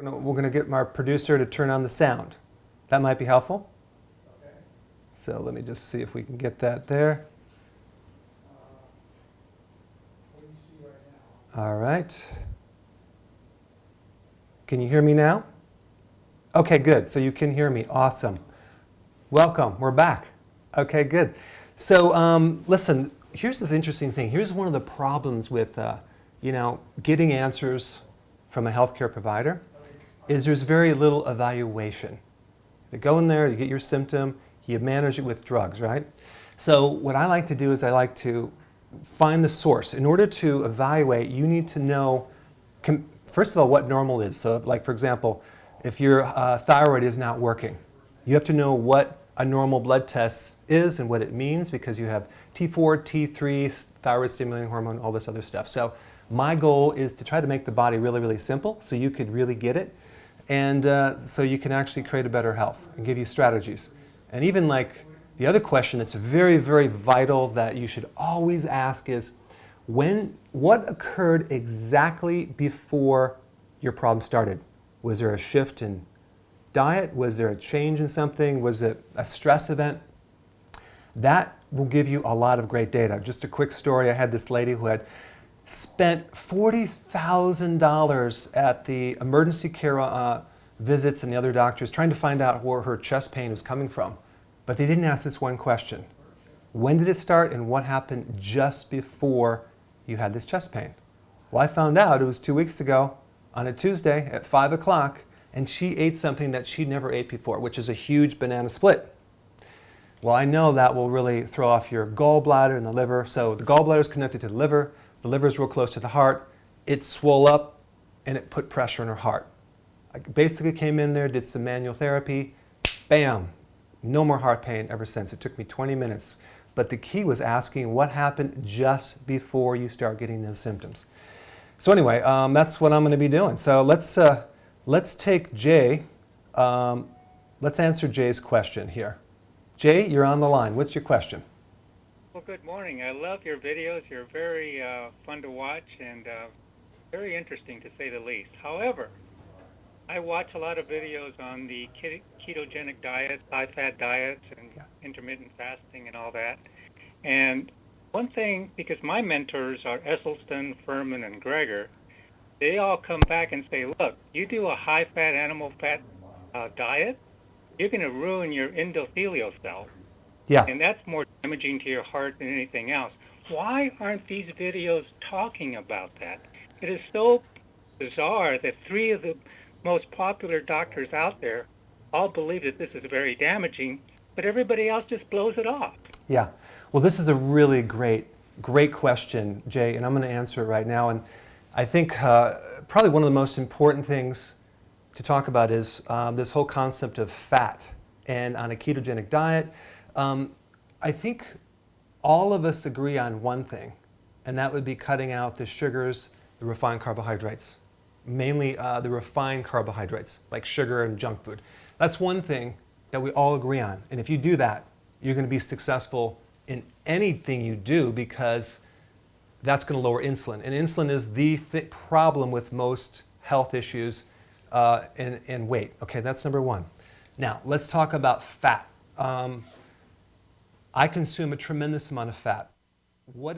We're going to get our producer to turn on the sound. That might be helpful. Okay. So let me just see if we can get that there. What do you see right now? All right. Can you hear me now? Okay, good. So you can hear me. Awesome. Welcome. We're back. Okay, good. So listen, here's the interesting thing. Here's one of the problems with getting answers from a healthcare provider is there's very little evaluation. You go in there, you get your symptom, you manage it with drugs, right? So what I like to do is I like to find the source. In order to evaluate, you need to know, first of all, what normal is. So like, for example, if your thyroid is not working, you have to know what a normal blood test is and what it means, because you have T4, T3, thyroid stimulating hormone, all this other stuff. So my goal is to try to make the body really, really simple so you could really get it, and so you can actually create a better health and give you strategies. And even like the other question that's very, very vital that you should always ask is, what occurred exactly before your problem started? Was there a shift in diet? Was there a change in something? Was it a stress event? That will give you a lot of great data. Just a quick story, I had this lady who had spent $40,000 at the emergency care visits and the other doctors trying to find out where her chest pain was coming from. But they didn't ask this one question. When did it start and what happened just before you had this chest pain? Well, I found out it was 2 weeks ago on a Tuesday at 5 o'clock, and she ate something that she never ate before, which is a huge banana split. Well, I know that will really throw off your gallbladder and the liver. So the gallbladder is connected to the liver is real close to the heart. It swelled up and it put pressure on her heart. I basically came in there, did some manual therapy, bam, no more heart pain ever since. It took me 20 minutes. But the key was asking what happened just before you start getting those symptoms. So anyway, that's what I'm going to be doing. So let's take Jay. Let's answer Jay's question here. Jay, you're on the line. What's your question? Well, good morning. I love your videos. You're very fun to watch and very interesting, to say the least. However, I watch a lot of videos on the ketogenic diet, high-fat diets, and intermittent fasting and all that. And one thing, because my mentors are Esselstyn, Furman, and Greger, they all come back and say, look, you do a high-fat animal fat diet, you're going to ruin your endothelial cells. Yeah. And that's more damaging to your heart than anything else. Why aren't these videos talking about that? It is so bizarre that 3 of the most popular doctors out there all believe that this is very damaging, but everybody else just blows it off. Yeah. Well, this is a really great question, Jay, and I'm going to answer it right now. And I think probably one of the most important things to talk about is this whole concept of fat. And on a ketogenic diet, I think all of us agree on one thing, and that would be cutting out the sugars, the refined carbohydrates, mainly the refined carbohydrates like sugar and junk food. That's one thing that we all agree on. And if you do that, you're going to be successful in anything you do, because that's going to lower insulin. And insulin is the problem with most health issues and weight. Okay, that's number one. Now, let's talk about fat. I consume a tremendous amount of fat. What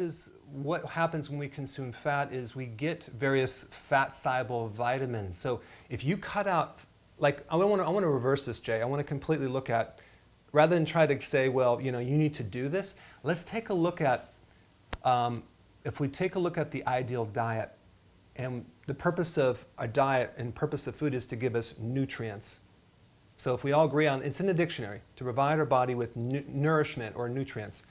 happens when we consume fat is we get various fat-soluble vitamins. So if you cut out, like, I want to reverse this, Jay. I want to completely look at, rather than try to say, well, you need to do this, let's take a look at, if we take a look at the ideal diet, and the purpose of a diet and purpose of food is to give us nutrients. So if we all agree on, it's in the dictionary, to provide our body with nourishment or nutrients.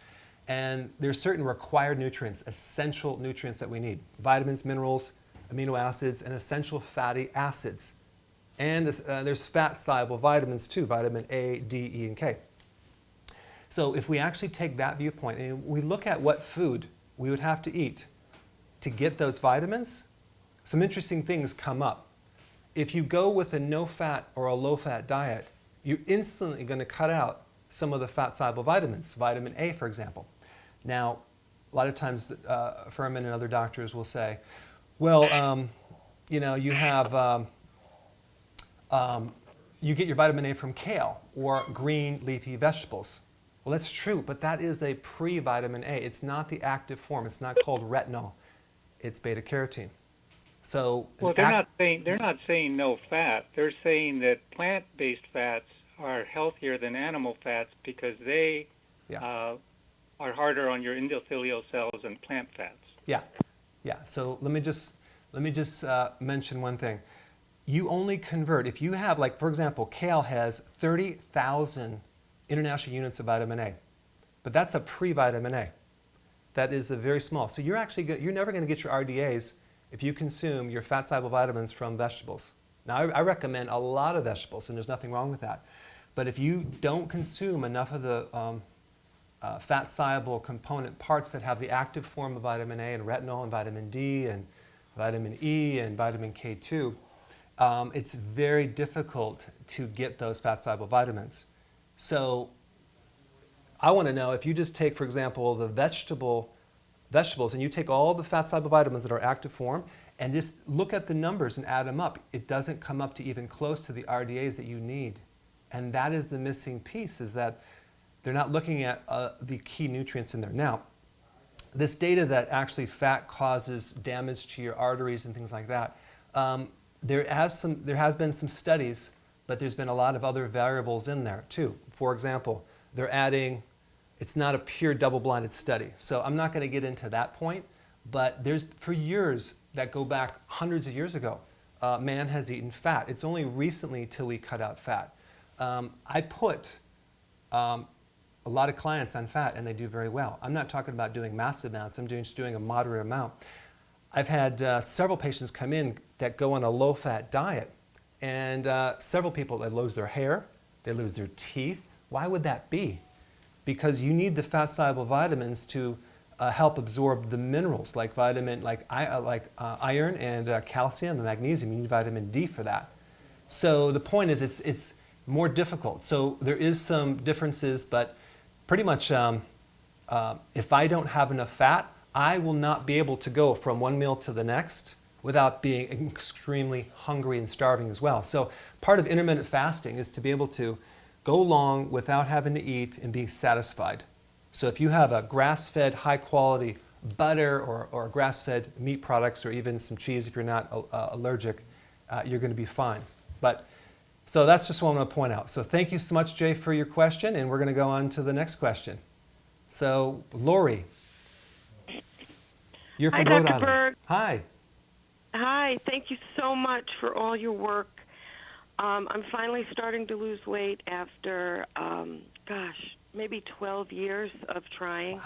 And there's certain required nutrients, essential nutrients that we need. Vitamins, minerals, amino acids, and essential fatty acids. And there's fat-soluble vitamins too, vitamin A, D, E, and K. So if we actually take that viewpoint and we look at what food we would have to eat to get those vitamins, some interesting things come up. If you go with a no-fat or a low-fat diet, you're instantly going to cut out some of the fat-soluble vitamins, vitamin A, for example. Now, a lot of times Furman and other doctors will say, well, you have you get your vitamin A from kale or green leafy vegetables. Well, that's true, but that is a pre-vitamin A. It's not the active form. It's not called retinol. It's beta carotene. So Well, they're not saying no fat. They're saying that plant-based fats are healthier than animal fats because they yeah. are harder on your endothelial cells than plant fats. Yeah, yeah. So let me just mention one thing. You only convert if you have, like, for example, kale has 30,000 international units of vitamin A, but that's a pre-vitamin A. That is a very small. So you're never going to get your RDAs if you consume your fat-soluble vitamins from vegetables. Now, I recommend a lot of vegetables, and there's nothing wrong with that. But if you don't consume enough of the fat-soluble component parts that have the active form of vitamin A and retinol and vitamin D and vitamin E and vitamin K2, it's very difficult to get those fat-soluble vitamins. So I want to know if you just take, for example, the vegetables and you take all the fat-soluble vitamins that are active form and just look at the numbers and add them up, it doesn't come up to even close to the RDAs that you need. And that is the missing piece, is that they're not looking at the key nutrients in there. Now, this data that actually fat causes damage to your arteries and things like that, there has been some studies, but there's been a lot of other variables in there too. For example, they're adding, it's not a pure double-blinded study, so I'm not going to get into that point, but there's, for years that go back hundreds of years ago, man has eaten fat. It's only recently till we cut out fat. I put a lot of clients on fat and they do very well. I'm not talking about doing massive amounts, I'm just doing a moderate amount. I've had several patients come in that go on a low-fat diet, and several people that lose their hair, they lose their teeth. Why would that be? Because you need the fat-soluble vitamins to help absorb the minerals like iron and calcium and magnesium. You need vitamin D for that. So the point is it's more difficult. So there is some differences, but pretty much if I don't have enough fat, I will not be able to go from one meal to the next without being extremely hungry and starving as well. So part of intermittent fasting is to be able to go long without having to eat and being satisfied. So if you have a grass-fed, high-quality butter or grass-fed meat products or even some cheese if you're not allergic, you're going to be fine. So that's just what I want to point out. So thank you so much, Jay, for your question, and we're going to go on to the next question. So Lori, you're from Rhode Island. Berg. Hi. Hi, thank you so much for all your work. I'm finally starting to lose weight after, maybe 12 years of trying.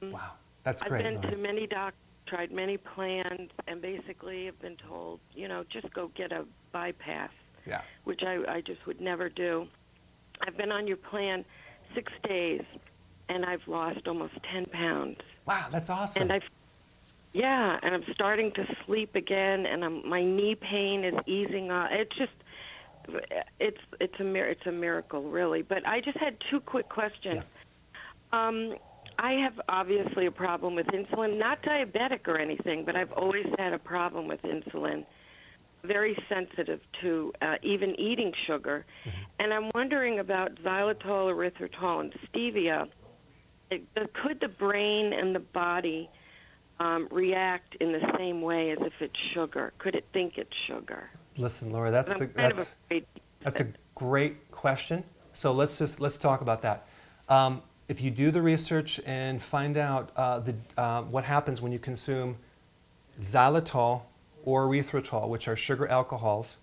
Wow, that's great. I've been to many doctors, tried many plans, and basically have been told, just go get a bypass, which I just would never do. I've been on your plan 6 days, and I've lost almost 10 pounds. Wow, that's awesome. And I'm starting to sleep again, and my knee pain is easing up. It's a miracle, really. But I just had 2 quick questions. Yeah. I have obviously a problem with insulin, not diabetic or anything, but I've always had a problem with insulin. Very sensitive to even eating sugar, and I'm wondering about xylitol, erythritol, and stevia. Could the brain and the body react in the same way as if it's sugar? Could it think it's sugar? Listen, Laura, that's a great question. So let's talk about that. If you do the research and find out what happens when you consume xylitol or erythritol, which are sugar alcohols,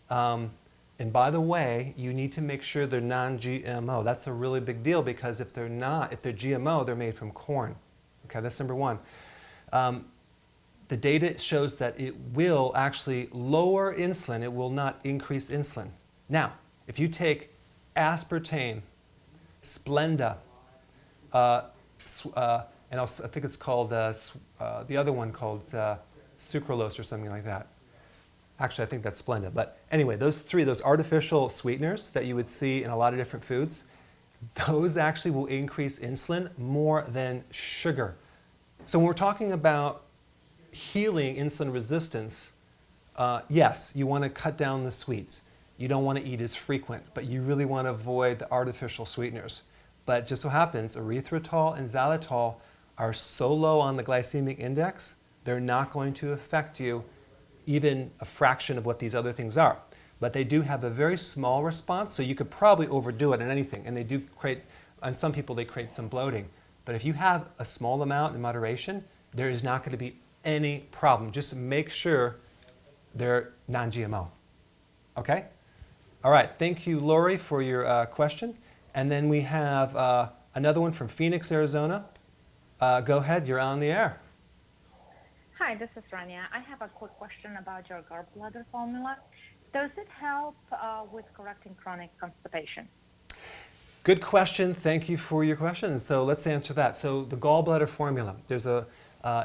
and by the way, you need to make sure they're non-GMO. That's a really big deal because if they're GMO, they're made from corn. Okay, that's number one. The data shows that it will actually lower insulin. It will not increase insulin. Now, if you take aspartame, Splenda, and I think it's called, the other one called sucralose or something like that. Actually, I think that's Splenda. But anyway, those artificial sweeteners that you would see in a lot of different foods, those actually will increase insulin more than sugar. So when we're talking about healing insulin resistance, Yes, you want to cut down the sweets. You don't want to eat as frequent, but you really want to avoid the artificial sweeteners. But it just so happens erythritol and xylitol are so low on the glycemic index, they're not going to affect you even a fraction of what these other things are. But they do have a very small response, so you could probably overdo it in anything. And they do create, on some people, they create some bloating. But if you have a small amount in moderation, there is not going to be any problem. Just make sure they're non-GMO. Okay? All right. Thank you, Lori, for your question. And then we have another one from Phoenix, Arizona. Go ahead. You're on the air. Hi, this is Rania. I have a quick question about your gallbladder formula. Does it help with correcting chronic constipation? Good question. Thank you for your question. So let's answer that. So the gallbladder formula, there's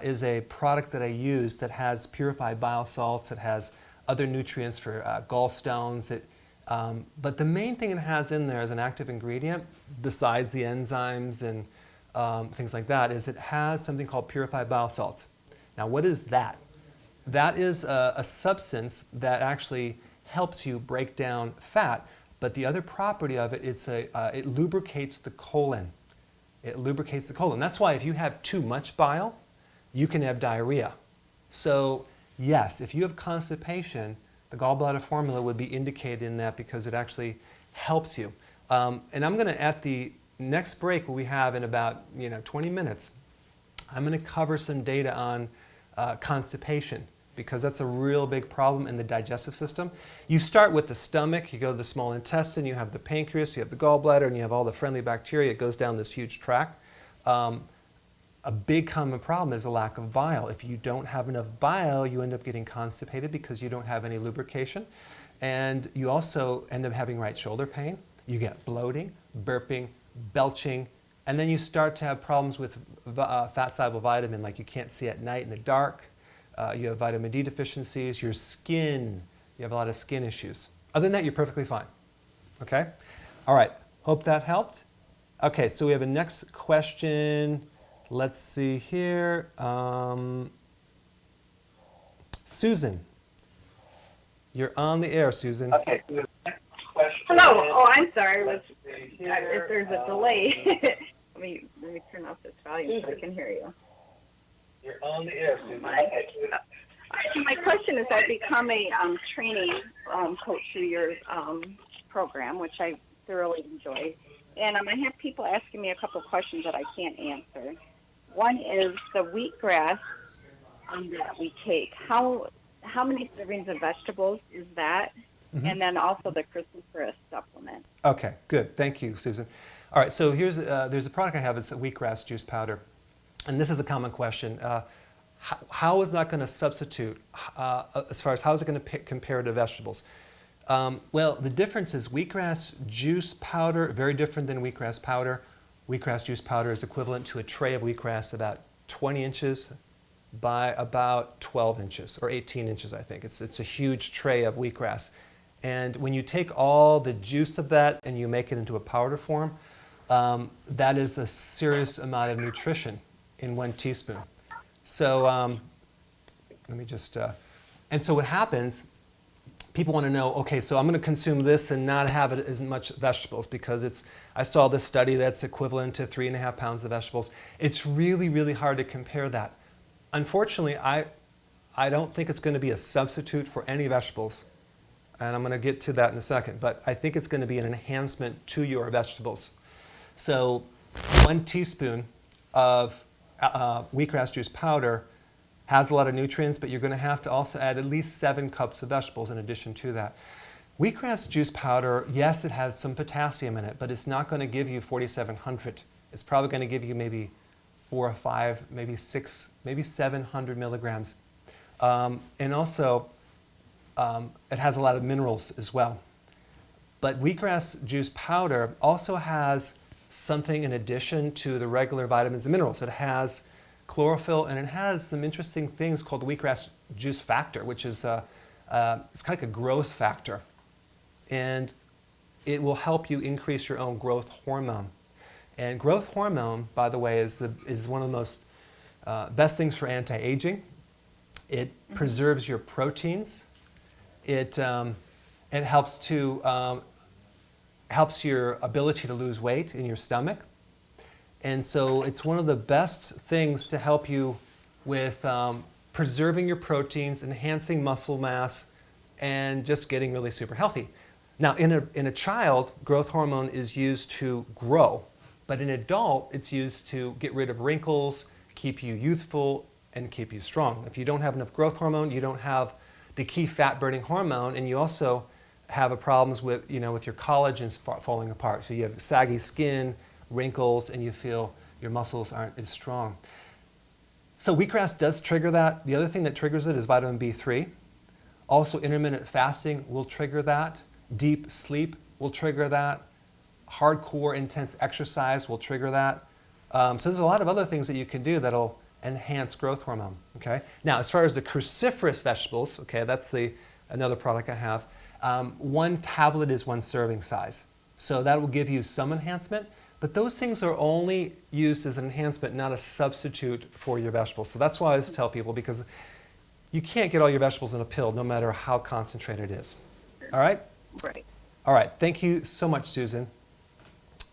is a product that I use that has purified bile salts. It has other nutrients for gallstones. But the main thing it has in there as an active ingredient, besides the enzymes and things like that, is it has something called purified bile salts. Now, what is that? That is a substance that actually helps you break down fat, but the other property of it, it lubricates the colon. It lubricates the colon. That's why if you have too much bile, you can have diarrhea. So yes, if you have constipation, the gallbladder formula would be indicated in that because it actually helps you. And I'm going to, at the next break we have in about 20 minutes, I'm going to cover some data on constipation, because that's a real big problem in the digestive system. You start with the stomach, you go to the small intestine, you have the pancreas, you have the gallbladder, and you have all the friendly bacteria. It goes down this huge tract. A big common problem is a lack of bile. If you don't have enough bile, you end up getting constipated because you don't have any lubrication. And you also end up having right shoulder pain. You get bloating, burping, belching, and then you start to have problems with fat-soluble vitamin, like you can't see at night in the dark. You have vitamin D deficiencies. Your skin, you have a lot of skin issues. Other than that, you're perfectly fine. Okay? All right. Hope that helped. Okay, so we have a next question. Let's see here. Susan, you're on the air, Susan. Okay. Hello. Oh, I'm sorry. If there's a delay, let me turn off this volume so I can hear you. You're on the air, Susan. My question is, I've become a training coach through your program, which I thoroughly enjoy. And I have people asking me a couple of questions that I can't answer. One is the wheatgrass that we take. How many servings of vegetables is that? Mm-hmm. And then also the cruciferous supplement. Okay, good. Thank you, Susan. All right, so there's a product I have. It's a wheatgrass juice powder. And this is a common question. How is that going to substitute, as far as how is it going to compare to vegetables? Well, the difference is wheatgrass juice powder, very different than wheatgrass powder. Wheatgrass juice powder is equivalent to a tray of wheatgrass about 20 inches by about 12 inches, or 18 inches, I think. It's a huge tray of wheatgrass. And when you take all the juice of that and you make it into a powder form, that is a serious amount of nutrition in 1 teaspoon. So let me just, and so what happens, people want to know, okay, so I'm going to consume this and not have it as much vegetables because I saw this study that's equivalent to 3.5 pounds of vegetables. It's really, really hard to compare that. Unfortunately, I don't think it's going to be a substitute for any vegetables, and I'm going to get to that in a second, but I think it's going to be an enhancement to your vegetables. So 1 teaspoon of wheatgrass juice powder has a lot of nutrients, but you're going to have to also add at least 7 cups of vegetables in addition to that. Wheatgrass juice powder, yes, it has some potassium in it, but it's not going to give you 4,700. It's probably going to give you maybe 4 or 5, maybe 6, maybe 700 milligrams. And also, it has a lot of minerals as well. But wheatgrass juice powder also has something in addition to the regular vitamins and minerals. It has chlorophyll, and it has some interesting things called the wheatgrass juice factor, which is it's kind of like a growth factor. And it will help you increase your own growth hormone. And growth hormone, by the way, is one of the most best things for anti-aging. It preserves your proteins it helps to helps your ability to lose weight in your stomach. And so it's one of the best things to help you with preserving your proteins, enhancing muscle mass, and just getting really super healthy. Now, in a child, growth hormone is used to grow, but in adult, it's used to get rid of wrinkles, keep you youthful, and keep you strong. If you don't have enough growth hormone, you don't have the key fat-burning hormone, and you also have problems with, with your collagen falling apart. So you have saggy skin, wrinkles, and you feel your muscles aren't as strong. So wheatgrass does trigger that. The other thing that triggers it is vitamin B3. Also, intermittent fasting will trigger that. Deep sleep will trigger that. Hardcore, intense exercise will trigger that. So there's a lot of other things that you can do that'll enhance growth hormone. Okay. Now, as far as the cruciferous vegetables, okay, that's another product I have. 1 tablet is 1 serving size. So that will give you some enhancement, but those things are only used as an enhancement, not a substitute for your vegetables. So that's why I always tell people, because you can't get all your vegetables in a pill, no matter how concentrated it is. All right? Right. All right. Thank you so much, Susan.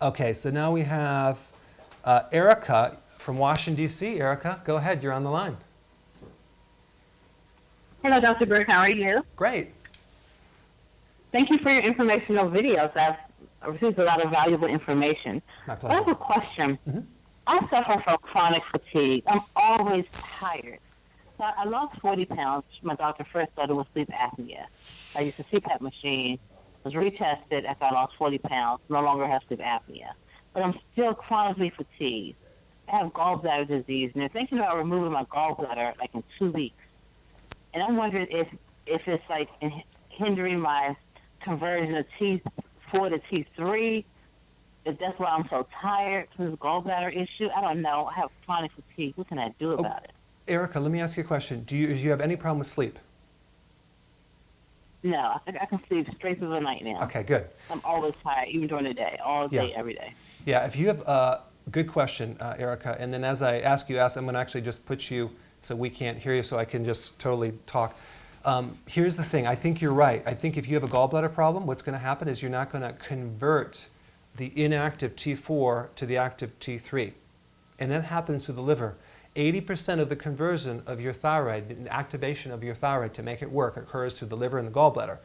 Okay, so now we have Erica from Washington, D.C. Erica, go ahead. You're on the line. Hello, Dr. Berg. How are you? Great. Thank you for your informational videos. I've received a lot of valuable information. My I pleasure. have a question. Mm-hmm. I suffer from chronic fatigue. I'm always tired. So I lost 40 pounds. My doctor first thought it was sleep apnea. I used a CPAP machine, was retested after I lost 40 pounds, no longer have sleep apnea. But I'm still chronically fatigued. I have gallbladder disease, and they're thinking about removing my gallbladder like in 2 weeks. And I'm wondering if it's like hindering my conversion of T4 to T3, if that's why I'm so tired, this gallbladder issue. I don't know. I have chronic fatigue. What can I do about it? Erica, let me ask you a question. Do you have any problem with sleep? No, I think I can sleep straight through the night now. Okay, good. I'm always tired, even during the day, all day, Yeah. every day. Yeah, if you have a good question, Erica, and then as I ask, I'm going to actually just put you so we can't hear you, so I can just totally talk. Here's the thing. I think you're right. I think if you have a gallbladder problem, what's going to happen is you're not going to convert the inactive T4 to the active T3. And that happens through the liver. 80% of the conversion of your thyroid, the activation of your thyroid to make it work, occurs through the liver and the gallbladder.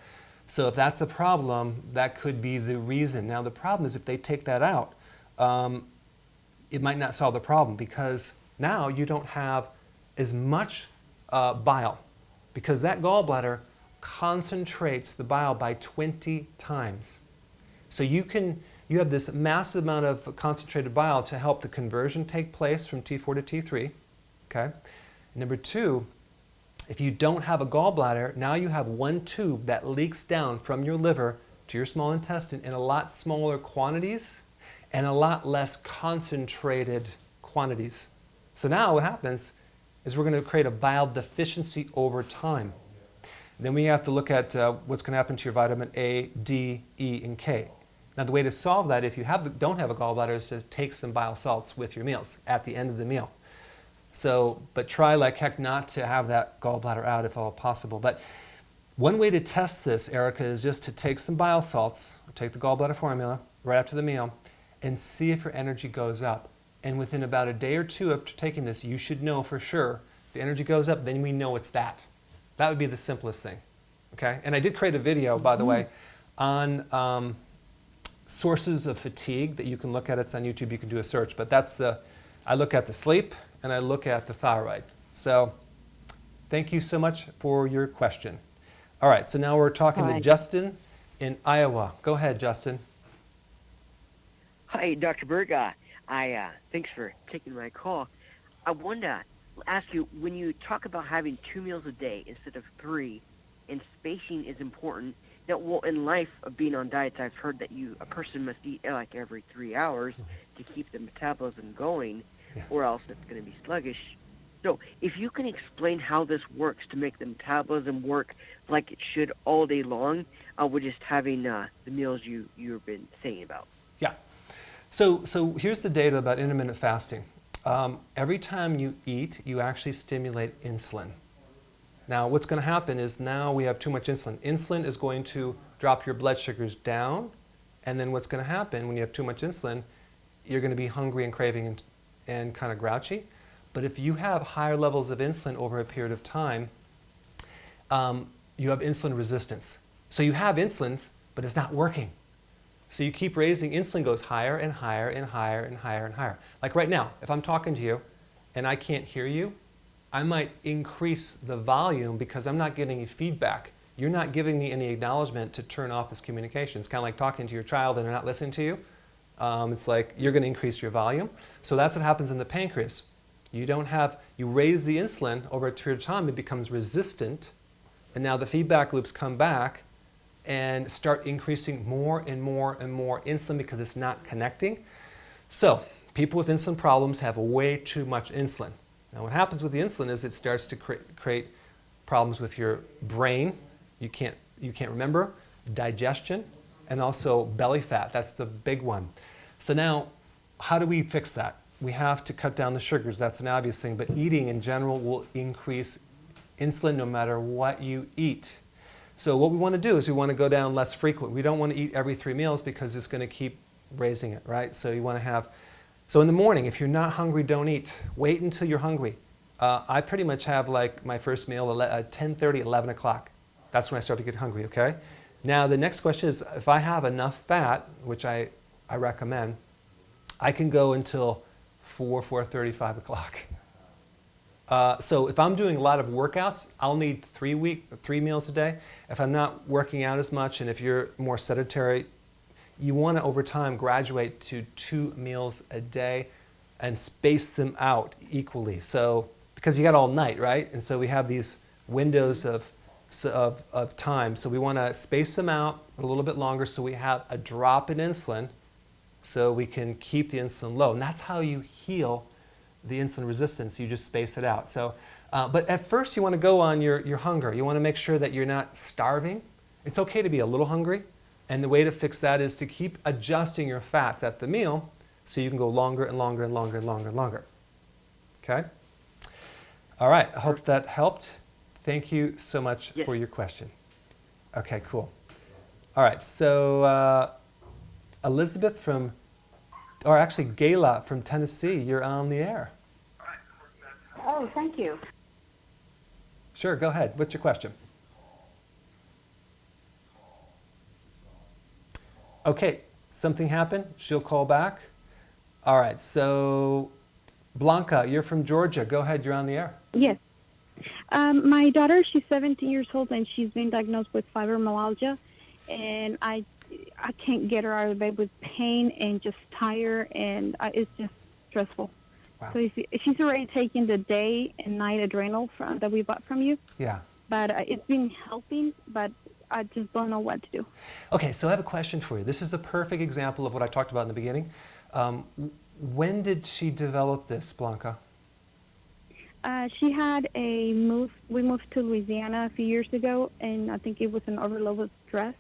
So if that's a problem, that could be the reason. Now the problem is if they take that out, it might not solve the problem, because now you don't have as much bile, because that gallbladder concentrates the bile by 20 times. So you have this massive amount of concentrated bile to help the conversion take place from T4 to T3. Okay. Number 2, if you don't have a gallbladder, now you have one tube that leaks down from your liver to your small intestine in a lot smaller quantities and a lot less concentrated quantities. So now what happens is we're going to create a bile deficiency over time. Then we have to look at what's going to happen to your vitamin A, D, E, and K. Now the way to solve that, if you don't have a gallbladder, is to take some bile salts with your meals at the end of the meal. So, but try like heck not to have that gallbladder out if all possible. But one way to test this, Erica, is just to take some bile salts, take the gallbladder formula right after the meal, and see if your energy goes up. And within about a day or 2 after taking this, you should know for sure. If the energy goes up, then we know it's that. That would be the simplest thing. Okay? And I did create a video, by the way, on sources of fatigue that you can look at. It's on YouTube. You can do a search. But I look at the sleep and I look at the thyroid. So thank you so much for your question. All right, so now we're talking to Justin in Iowa. Go ahead, Justin. Hi, Dr. Berg. Thanks for taking my call. I wanted to ask you, when you talk about having 2 meals a day instead of 3, and spacing is important. Now, well, in life of being on diets, I've heard that a person must eat like every 3 hours to keep the metabolism going, or else it's going to be sluggish. So if you can explain how this works to make the metabolism work like it should all day long, with just having the meals you've been saying about. Yeah. So here's the data about intermittent fasting. Every time you eat, you actually stimulate insulin. Now what's going to happen is now we have too much insulin. Insulin is going to drop your blood sugars down, and then what's going to happen when you have too much insulin, you're going to be hungry and craving and kind of grouchy. But if you have higher levels of insulin over a period of time, you have insulin resistance. So you have insulins, but it's not working. So you keep raising, insulin goes higher and higher and higher and higher and higher. Like right now, if I'm talking to you and I can't hear you, I might increase the volume because I'm not getting any feedback. You're not giving me any acknowledgement to turn off this communication. It's kind of like talking to your child and they're not listening to you. It's like you're going to increase your volume. So that's what happens in the pancreas. You raise the insulin over a period of time, it becomes resistant, and now the feedback loops come back and start increasing more and more and more insulin because it's not connecting. So people with insulin problems have way too much insulin. Now what happens with the insulin is it starts to create problems with your brain. You can't remember, digestion, and also belly fat. That's the big one. So now, how do we fix that? We have to cut down the sugars. That's an obvious thing, but eating in general will increase insulin no matter what you eat. So what we want to do is we want to go down less frequent. We don't want to eat every 3 meals because it's going to keep raising it, right? So you want to have, so in the morning, if you're not hungry, don't eat. Wait until you're hungry. I pretty much have like my first meal at 10:30, 11 o'clock. That's when I start to get hungry, okay? Now the next question is, if I have enough fat, which I recommend, I can go until 4:30, 5 o'clock. So if I'm doing a lot of workouts, I'll need 3 meals a day. If I'm not working out as much, and if you're more sedentary, you want to over time graduate to 2 meals a day and space them out equally. So because you got all night, right? And so we have these windows of time. So we want to space them out a little bit longer so we have a drop in insulin so we can keep the insulin low. And that's how you heal the insulin resistance. You just space it out. So, but at first you want to go on your hunger. You want to make sure that you're not starving. It's okay to be a little hungry. And the way to fix that is to keep adjusting your fats at the meal so you can go longer and longer and longer and longer and longer. Okay? All right, I hope that helped. Thank you so much for your question. Okay, cool. All right, so Elizabeth or actually Gayla from Tennessee, you're on the air. Oh, thank you. Sure, go ahead. What's your question? Okay, something happened. She'll call back. All right, so Blanca, you're from Georgia. Go ahead, you're on the air. Yes. My daughter, she's 17 years old, and she's been diagnosed with fibromyalgia, and I can't get her out of bed with pain and just tired, and it's just stressful. Wow. So she's already taken the day and night adrenal that we bought from you. Yeah. But it's been helping, but I just don't know what to do. Okay, so I have a question for you. This is a perfect example of what I talked about in the beginning. When did she develop this, Blanca? She had we moved to Louisiana a few years ago, and I think it was an overload of stress.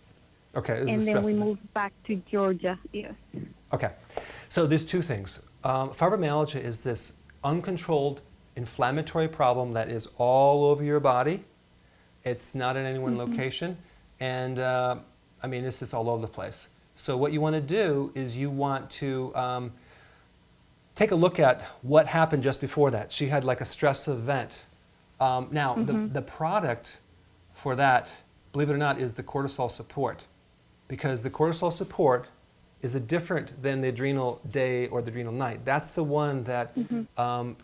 Okay, it was and a then stress we event. moved back to Georgia, yes. Okay, so there's two things. Fibromyalgia is this uncontrolled inflammatory problem that is all over your body. It's not in any one location, and I mean, it's just all over the place. So what you want to do is you want to take a look at what happened just before that. She had like a stress event. Now, the product for that, believe it or not, is the cortisol support, because the cortisol support is different than the adrenal day or the adrenal night. That's the one that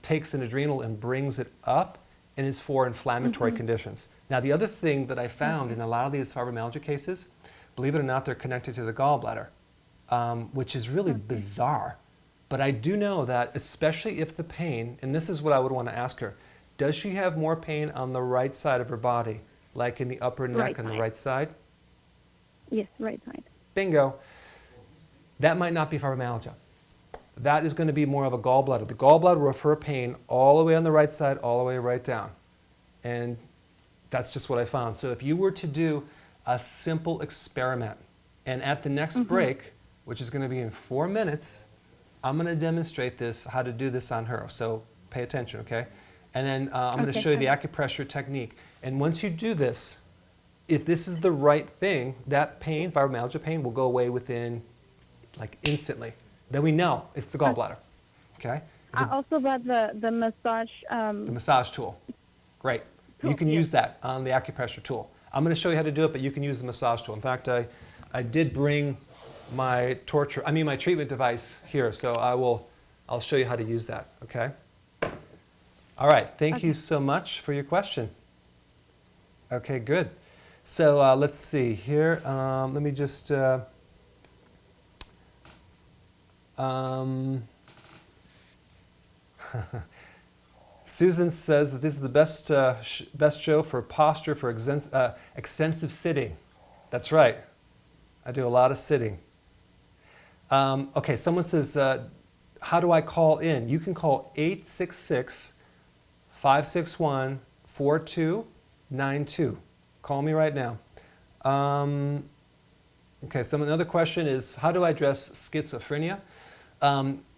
takes an adrenal and brings it up and is for inflammatory conditions. Now, the other thing that I found in a lot of these fibromyalgia cases, believe it or not, they're connected to the gallbladder, which is really bizarre. But I do know that, especially if the pain, and this is what I would want to ask her, does she have more pain on the right side of her body, like in the upper neck on the right side? Yes, right side. Bingo. That might not be fibromyalgia. That is going to be more of a gallbladder. The gallbladder will refer pain all the way on the right side, all the way right down. And that's just what I found. So if you were to do a simple experiment, and at the next break, which is going to be in 4 minutes, I'm going to demonstrate how to do this on her. So pay attention, okay? And then I'm going to Okay, show you the fine. acupressure technique. And once you do this, if this is the right thing, that pain, fibromyalgia pain, will go away within, like, instantly. Then we know it's the gallbladder. Okay? I also got the massage. The massage tool. Great. You Tool, can yes. use that on the acupressure tool. I'm going to show you how to do it, but you can use the massage tool. In fact, I did bring my treatment device here, so I'll show you how to use that, okay? All right, thank you so much for your question. Okay, good. So let's see here. Let me just, Susan says that this is the best show for posture for extensive sitting. That's right. I do a lot of sitting. Okay, someone says, how do I call in? You can call 866-561-4292. Call me right now. Okay, another question is, how do I address schizophrenia?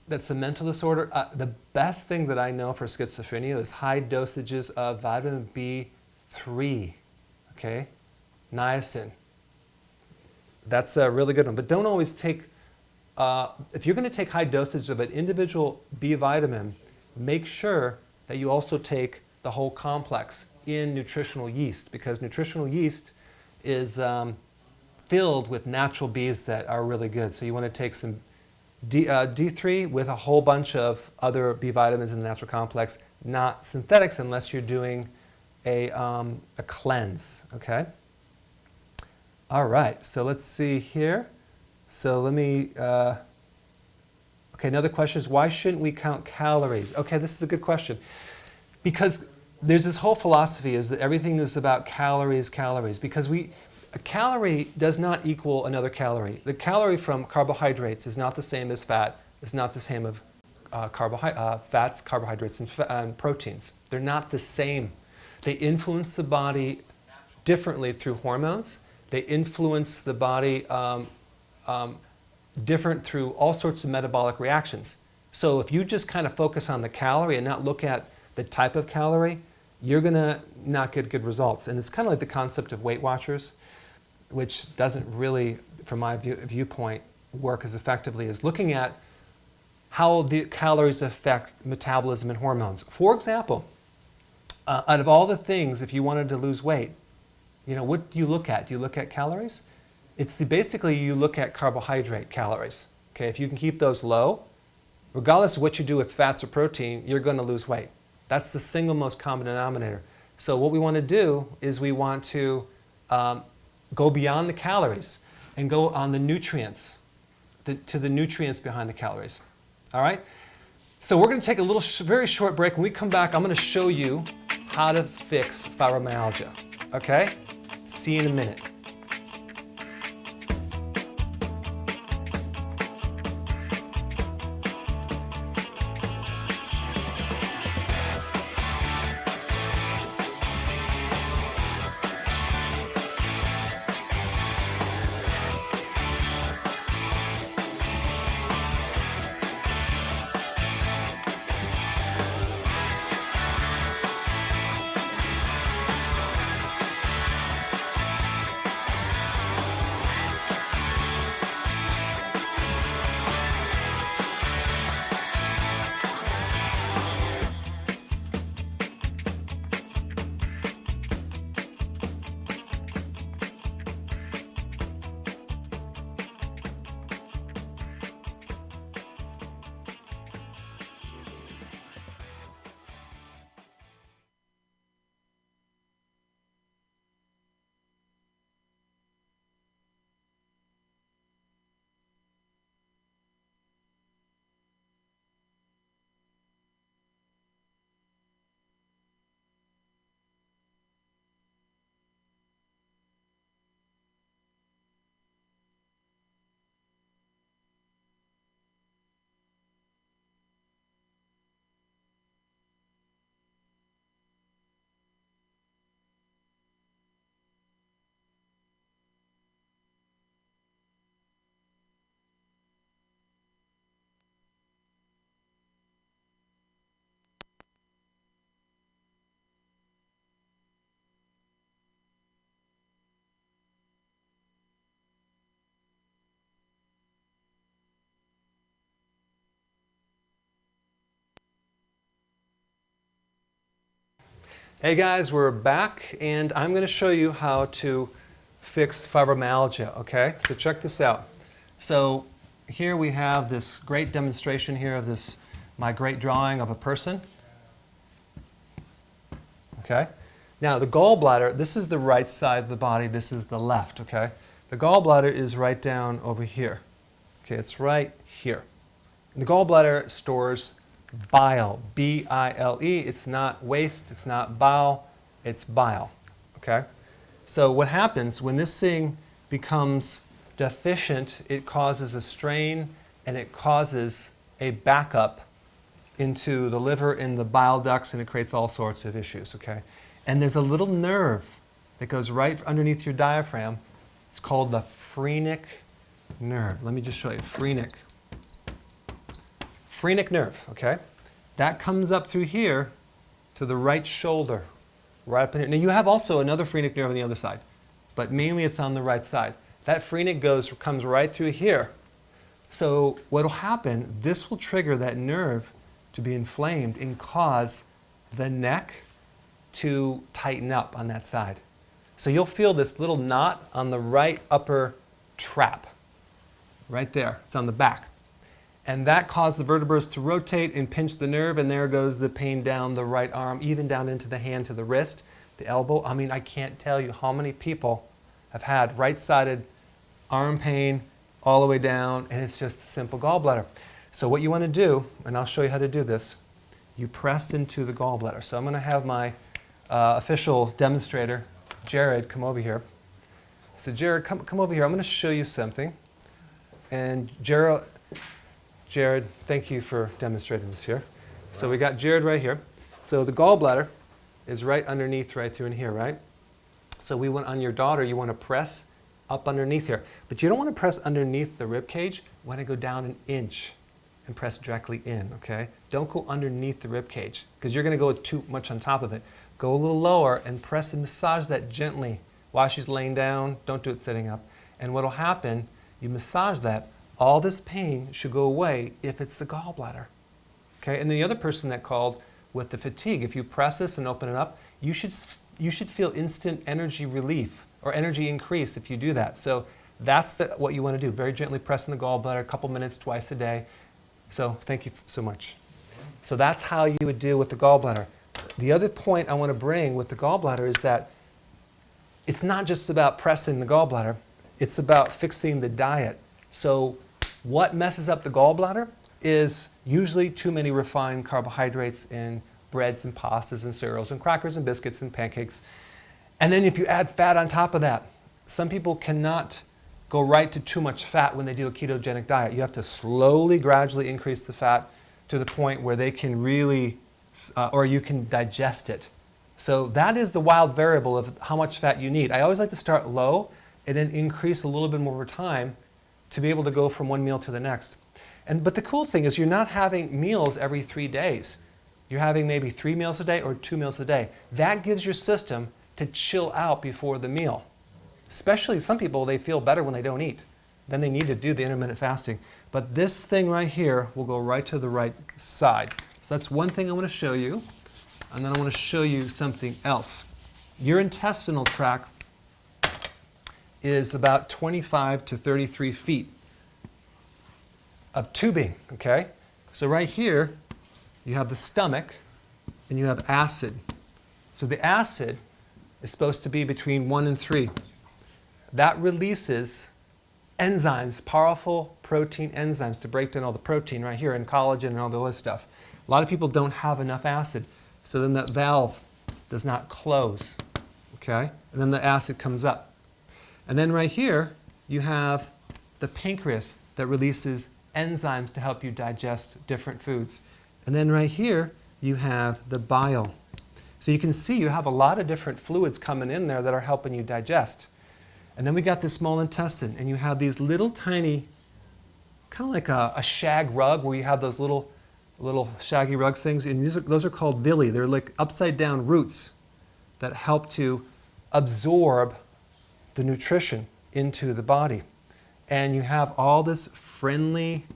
That's a mental disorder. The best thing that I know for schizophrenia is high dosages of vitamin B3, okay? Niacin. That's a really good one. But don't always take, if you're going to take high dosage of an individual B vitamin, make sure that you also take the whole complex in nutritional yeast, because nutritional yeast is filled with natural Bs that are really good. So you want to take some D3 with a whole bunch of other B vitamins in the natural complex, not synthetics unless you're doing a cleanse, okay? All right, so let's see here. So let me, okay, another question is, why shouldn't we count calories? Okay, this is a good question. Because there's this whole philosophy is that everything is about calories, because a calorie does not equal another calorie. The calorie from carbohydrates is not the same as fat. It's not the same as fats, carbohydrates, and proteins. They're not the same. They influence the body differently through hormones. They influence the body different through all sorts of metabolic reactions. So if you just kind of focus on the calorie and not look at the type of calorie, you're going to not get good results. And it's kind of like the concept of Weight Watchers, which doesn't really, from my viewpoint, work as effectively as looking at how the calories affect metabolism and hormones. For example, out of all the things, if you wanted to lose weight, what do you look at? Do you look at calories? Basically you look at carbohydrate calories. Okay, if you can keep those low, regardless of what you do with fats or protein, you're going to lose weight. That's the single most common denominator. So what we want to do is we want to go beyond the calories and go on the nutrients, to the nutrients behind the calories. All right? So we're going to take a very short break. When we come back, I'm going to show you how to fix fibromyalgia. Okay? See you in a minute. Hey guys, we're back and I'm going to show you how to fix fibromyalgia, okay? So check this out. So here we have this great demonstration here of this, my great drawing of a person. Okay? Now the gallbladder, this is the right side of the body, this is the left, okay? The gallbladder is right down over here. Okay, it's right here. And the gallbladder stores bile, B-I-L-E. It's not waste, it's not bowel, it's bile, okay? So what happens when this thing becomes deficient, it causes a strain and it causes a backup into the liver and the bile ducts, and it creates all sorts of issues, okay? And there's a little nerve that goes right underneath your diaphragm. It's called the phrenic nerve. Let me just show you, phrenic nerve, okay? That comes up through here to the right shoulder, right up in here. Now you have also another phrenic nerve on the other side, but mainly it's on the right side. That phrenic comes right through here. So what will happen, this will trigger that nerve to be inflamed and cause the neck to tighten up on that side. So you'll feel this little knot on the right upper trap, right there. It's on the back. And that caused the vertebrae to rotate and pinch the nerve, and there goes the pain down the right arm, even down into the hand to the wrist, the elbow. I mean, I can't tell you how many people have had right-sided arm pain all the way down, and it's just a simple gallbladder. So what you want to do, and I'll show you how to do this, you press into the gallbladder. So I'm going to have my official demonstrator, Jared, come over here. So Jared, come over here. I'm going to show you something. And Jared, thank you for demonstrating this here. So we got Jared right here. So the gallbladder is right underneath, right through in here, right? So we want on your daughter, you want to press up underneath here. But you don't want to press underneath the rib cage. You want to go down an inch and press directly in, okay? Don't go underneath the rib cage because you're going to go too much on top of it. Go a little lower and press and massage that gently while she's laying down. Don't do it sitting up. And what will happen, you massage that, all this pain should go away if it's the gallbladder. Okay, and the other person that called with the fatigue, if you press this and open it up, you should feel instant energy relief or energy increase if you do that. So that's what you want to do. Very gently press in the gallbladder, a couple minutes twice a day. So thank you so much. So that's how you would deal with the gallbladder. The other point I want to bring with the gallbladder is that it's not just about pressing the gallbladder, it's about fixing the diet. So what messes up the gallbladder is usually too many refined carbohydrates in breads and pastas and cereals and crackers and biscuits and pancakes. And then if you add fat on top of that, some people cannot go right to too much fat when they do a ketogenic diet. You have to slowly, gradually increase the fat to the point where they can really, or you can digest it. So that is the wild variable of how much fat you need. I always like to start low and then increase a little bit more over time to be able to go from one meal to the next. But the cool thing is you're not having meals every 3 days. You're having maybe 3 meals a day or 2 meals a day. That gives your system to chill out before the meal. Especially some people, they feel better when they don't eat. Then they need to do the intermittent fasting. But this thing right here will go right to the right side. So that's one thing I want to show you. And then I want to show you something else. Your intestinal tract is about 25 to 33 feet of tubing, okay? So right here, you have the stomach and you have acid. So the acid is supposed to be between 1 and 3. That releases enzymes, powerful protein enzymes to break down all the protein right here and collagen and all the other stuff. A lot of people don't have enough acid, so then that valve does not close, okay? And then the acid comes up. And then right here, you have the pancreas that releases enzymes to help you digest different foods. And then right here, you have the bile. So you can see you have a lot of different fluids coming in there that are helping you digest. And then we got the small intestine, and you have these little tiny, kind of like a shag rug where you have those little shaggy rugs things, and those are called villi. They're like upside down roots that help to absorb the nutrition into the body. And you have all this friendly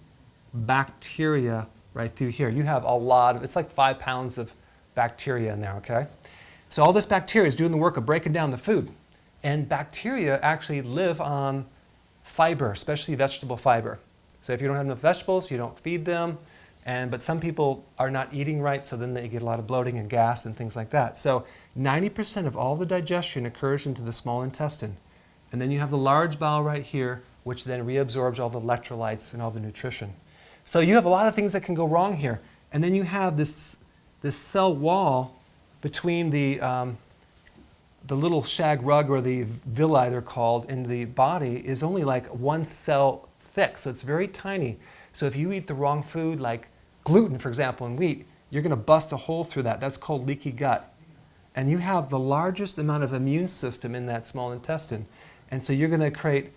bacteria right through here. You have a lot of, it's like 5 pounds of bacteria in there, okay? So all this bacteria is doing the work of breaking down the food. And bacteria actually live on fiber, especially vegetable fiber. So if you don't have enough vegetables, you don't feed them. But some people are not eating right, so then they get a lot of bloating and gas and things like that. So 90% of all the digestion occurs into the small intestine. And then you have the large bowel right here, which then reabsorbs all the electrolytes and all the nutrition. So you have a lot of things that can go wrong here. And then you have this cell wall between the little shag rug, or the villi they're called, in the body is only like 1 cell thick. So it's very tiny. So if you eat the wrong food, like gluten, for example, and wheat, you're going to bust a hole through that. That's called leaky gut. And you have the largest amount of immune system in that small intestine. And so you're going to create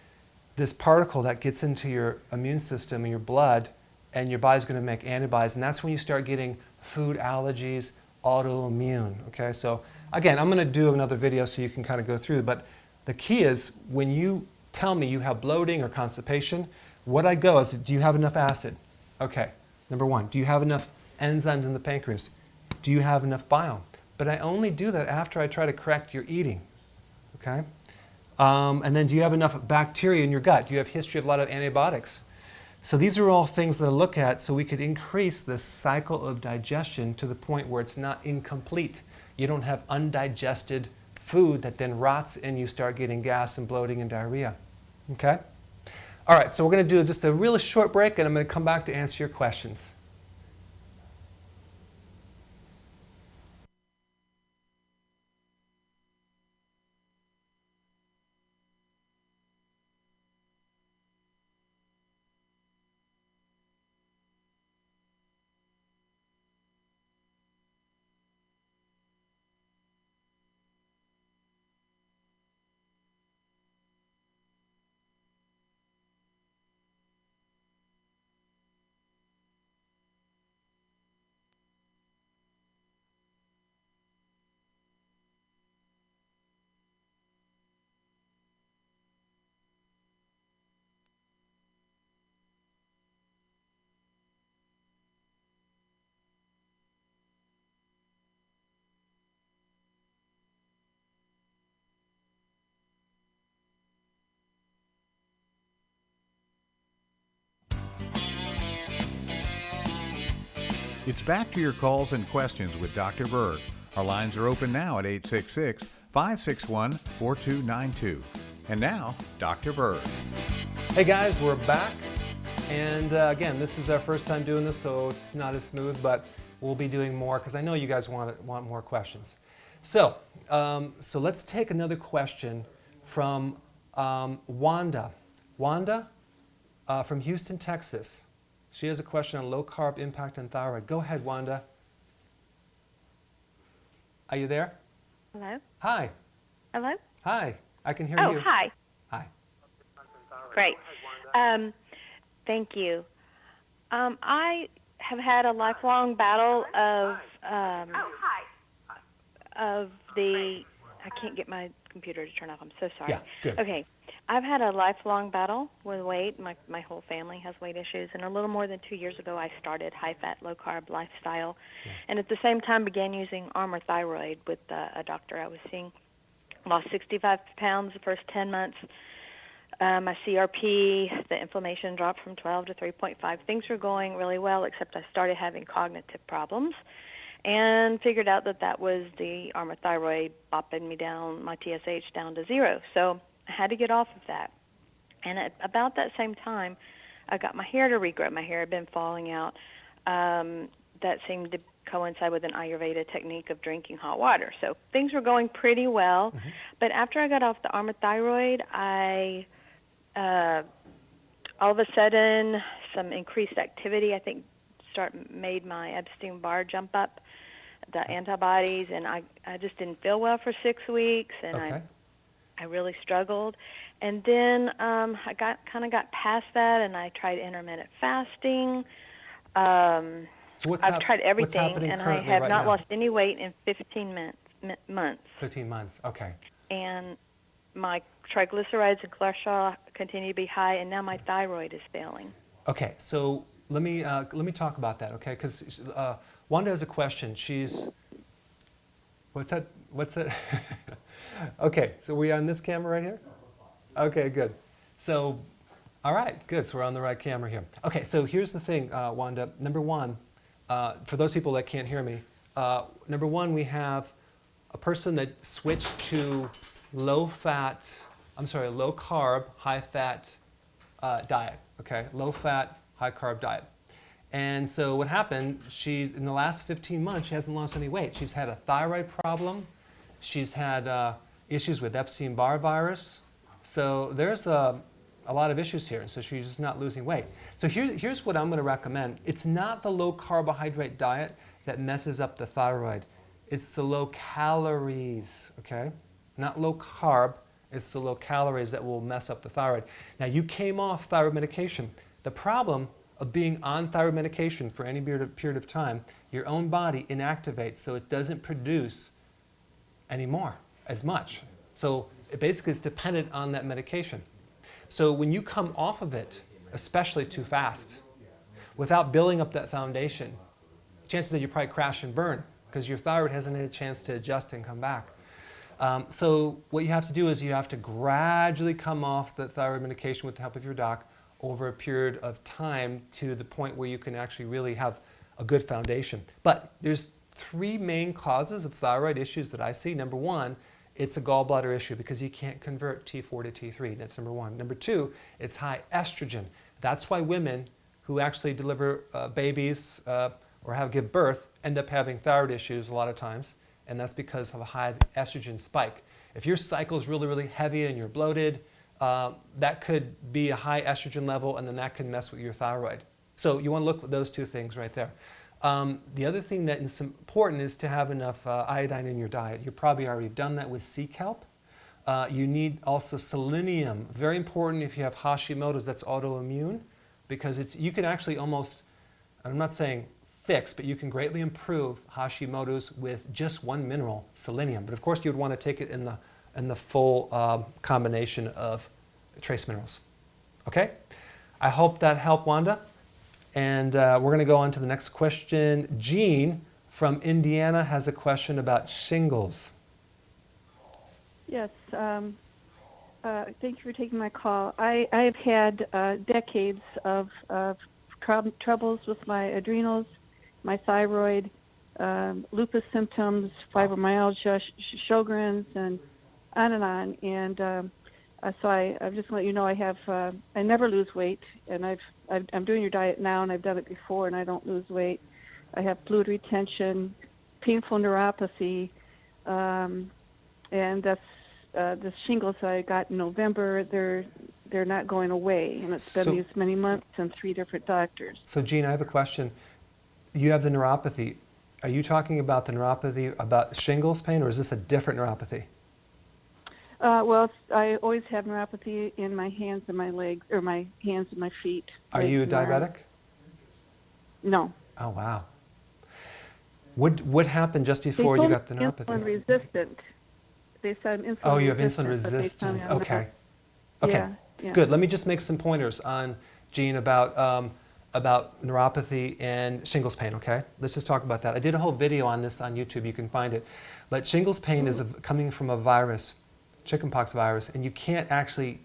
this particle that gets into your immune system and your blood, and your body's going to make antibodies. And that's when you start getting food allergies, autoimmune. Okay, so again, I'm going to do another video so you can kind of go through. But the key is, when you tell me you have bloating or constipation, what I go is, do you have enough acid? Okay, number one. Do you have enough enzymes in the pancreas? Do you have enough bile? But I only do that after I try to correct your eating. Okay? And then, do you have enough bacteria in your gut? Do you have history of a lot of antibiotics? So these are all things that I look at so we could increase the cycle of digestion to the point where it's not incomplete. You don't have undigested food that then rots and you start getting gas and bloating and diarrhea. Okay? All right, so we're going to do just a really short break, and I'm going to come back to answer your questions. It's back to your calls and questions with Dr. Berg. Our lines are open now at 866-561-4292. And now, Dr. Berg. Hey guys, we're back. And again, this is our first time doing this, so it's not as smooth, but we'll be doing more because I know you guys want more questions. So let's take another question from Wanda. Wanda from Houston, Texas. She has a question on low-carb impact on thyroid. Go ahead, Wanda. Are you there? Hello? Hi. Hello? Hi. I can hear you. Oh, hi. Hi. Great. Thank you. I have had a lifelong battle of the. I can't get my computer to turn off. I'm so sorry. Yeah, good. Okay. I've had a lifelong battle with weight. My whole family has weight issues. And a little more than 2 years ago, I started high-fat, low-carb lifestyle. Yeah. And at the same time began using Armour Thyroid with a doctor I was seeing. Lost 65 pounds the first 10 months. My CRP, the inflammation dropped from 12 to 3.5. Things were going really well, except I started having cognitive problems and figured out that was the Armour Thyroid bopping me down, my TSH down to 0. So I had to get off of that. And at about that same time, I got my hair to regrow. My hair had been falling out. That seemed to coincide with an Ayurveda technique of drinking hot water. So things were going pretty well. Mm-hmm. But after I got off the Armour Thyroid, I all of a sudden some increased activity, I think, made my Epstein-Barr jump up, the antibodies, and I just didn't feel well for 6 weeks, and okay. I really struggled. And then I got past that, and I tried intermittent fasting. So I've tried everything, and I have right not now? lost any weight in 15 months. 15 months, okay. And my triglycerides and cholesterol continue to be high, and now my thyroid is failing. Okay, so let me talk about that, okay? Because Wanda has a question. What's that? What's that? Okay, so we on this camera right here? Okay, good. So, all right, good. So we're on the right camera here. Okay, so here's the thing, Wanda. Number one, for those people that can't hear me, number one, we have a person that switched to low carb, high fat diet. Okay, low fat, high carb diet. And so what happened, in the last 15 months, she hasn't lost any weight. She's had a thyroid problem. She's had issues with Epstein-Barr virus. So there's a lot of issues here. So she's just not losing weight. So here's what I'm going to recommend. It's not the low carbohydrate diet that messes up the thyroid. It's the low calories, okay? Not low carb. It's the low calories that will mess up the thyroid. Now, you came off thyroid medication. The problem of being on thyroid medication for any period of time, your own body inactivates, so it doesn't produce anymore as much. So basically it's dependent on that medication. So when you come off of it, especially too fast, without building up that foundation, chances are you probably crash and burn because your thyroid hasn't had a chance to adjust and come back. So what you have to do is you have to gradually come off the thyroid medication with the help of your doc over a period of time to the point where you can actually really have a good foundation. But there's three main causes of thyroid issues that I see. Number one, it's a gallbladder issue because you can't convert T4 to T3. That's number one. Number two, it's high estrogen. That's why women who actually deliver babies or give birth end up having thyroid issues a lot of times, and that's because of a high estrogen spike. If your cycle is really, really heavy and you're bloated, that could be a high estrogen level, and then that can mess with your thyroid. So you want to look at those two things right there. The other thing that is important is to have enough iodine in your diet. You've probably already done that with sea kelp. You need also selenium. Very important if you have Hashimoto's, that's autoimmune, because you can actually almost, I'm not saying fix, but you can greatly improve Hashimoto's with just one mineral, selenium. But of course you would want to take it in the full combination of trace minerals. Okay? I hope that helped, Wanda. And we're going to go on to the next question. Jean from Indiana has a question about shingles. Yes. Thank you for taking my call. I've had decades of troubles with my adrenals, my thyroid, lupus symptoms, fibromyalgia, Sjogren's, and on and on. And so I'm just going to let you know I never lose weight, and I'm doing your diet now, and I've done it before, and I don't lose weight. I have fluid retention, painful neuropathy, and that's the shingles I got in November. They're not going away, and it's been these many months and 3 different doctors. So, Jean, I have a question. You have the neuropathy. Are you talking about the neuropathy about shingles pain, or is this a different neuropathy? Well, I always have neuropathy in my hands and my legs, or my hands and my feet. Are you a diabetic? No. Oh, wow. What happened just before you got the neuropathy? Insulin resistant. They said I'm insulin resistant. Oh, you have insulin resistance. Okay. Okay. Yeah. Good. Let me just make some pointers on, Jean, about neuropathy and shingles pain, okay? Let's just talk about that. I did a whole video on this on YouTube. You can find it. But shingles pain is coming from a virus, chickenpox virus, and you can't actually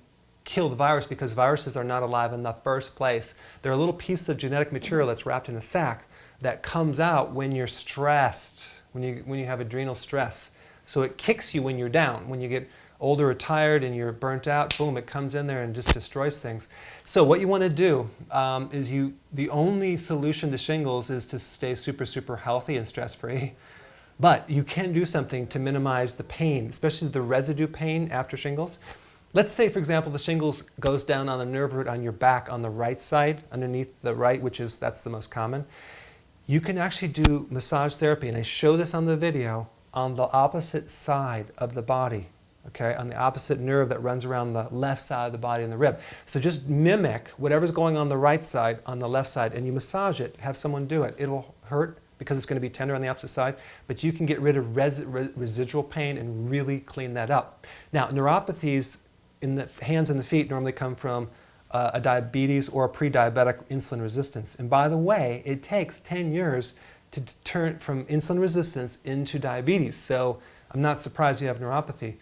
kill the virus because viruses are not alive in the first place. They're a little piece of genetic material that's wrapped in a sac that comes out when you're stressed, when you have adrenal stress. So it kicks you when you're down. When you get older or tired and you're burnt out, boom, it comes in there and just destroys things. So what you want to do is the only solution to shingles is to stay super, super healthy and stress-free. But you can do something to minimize the pain, especially the residue pain after shingles. Let's say, for example, the shingles goes down on the nerve root on your back on the right side, underneath the right, that's the most common. You can actually do massage therapy, and I show this on the video, on the opposite side of the body, okay, on the opposite nerve that runs around the left side of the body in the rib. So just mimic whatever's going on the right side on the left side, and you massage it, have someone do it. It'll hurt because it's going to be tender on the opposite side, but you can get rid of residual pain and really clean that up. Now, neuropathies in the hands and the feet normally come from a diabetes or a pre-diabetic insulin resistance. And by the way, it takes 10 years to turn from insulin resistance into diabetes. So I'm not surprised you have neuropathy.